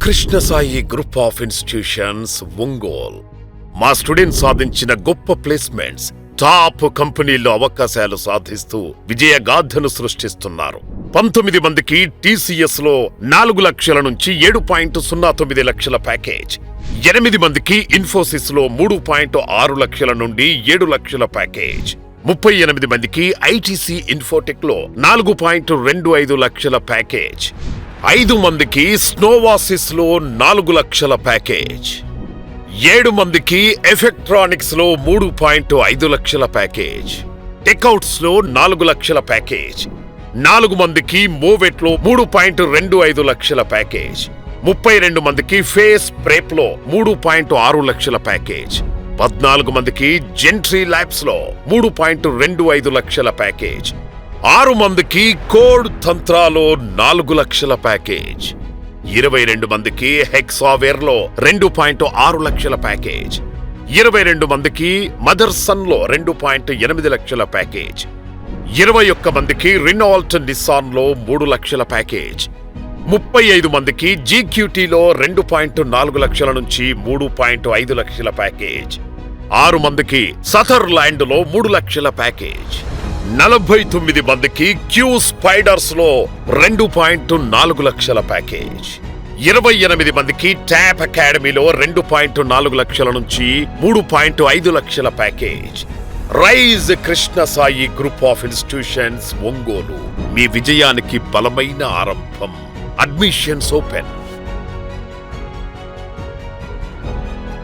Krishna Sai group of institutions Ongole మా students సాధించిన గొప్ప ప్లేస్మెంట్స్ టాప్ కంపెనీల్లో అవకాశాలు సాధిస్తూ విజయగాథను సృష్టిస్తున్నారు. 19 మందికి TCS లో 4 లక్షల నుంచి 7.09 లక్షల ప్యాకేజ్, 8 మందికి ఇన్ఫోసిస్ లో 3.6 లక్షల నుండి 7 లక్షల ప్యాకేజ్, 38 మందికి ITC ఇన్ఫోటెక్ లో 4.25 లక్షల ప్యాకేజ్, 5 మందికి స్నోవాసిస్ లో 4 లక్షల ప్యాకేజ్, 7 మందికి ఎఫెక్ట్రానిక్స్ లో 3.5 లక్షల ప్యాకేజ్, టెక్అవుట్స్ లో 4 లక్షల ప్యాకేజ్, 4 మందికి మోవెట్ లో 3.25 లక్షల ప్యాకేజ్, 32 మందికి ఫేస్ ప్రేప్ లో 3.6 లక్షల ప్యాకేజ్, 14 మందికి జెంట్రీ ల్యాబ్స్ లో 3.25 లక్షల ప్యాకేజ్, 6 మందికి కోడ్ తంత్రాలో 4 లక్షల ప్యాకేజ్, 22 మందికి హెక్సావేర్ లో 2.6 లక్షల ప్యాకేజ్, 22 మందికి మదర్సన్ లో 2.8 లక్షల ప్యాకేజ్, 21 మందికి రినాల్ట్ నిస్సాన్ లో 3 లక్షల ప్యాకేజ్, 35 మందికి GQT లో 2.4 లక్షల నుంచి 3.5 లక్షల ప్యాకేజ్, 6 మందికి సదర్లాండ్ లో 3 లక్షల ప్యాకేజ్, 49 మందికి క్యూ స్పైడర్స్ లో 2.4 లక్షల ప్యాకేజ్, 28 మందికి ట్యాప్ అకాడమీలో 2.4 లక్షల నుంచి 3.5 లక్షల package. Rise Krishna Sai group of institutions Ongole మీ విజయానికి బలమైన ఆరంభం. Admissions open.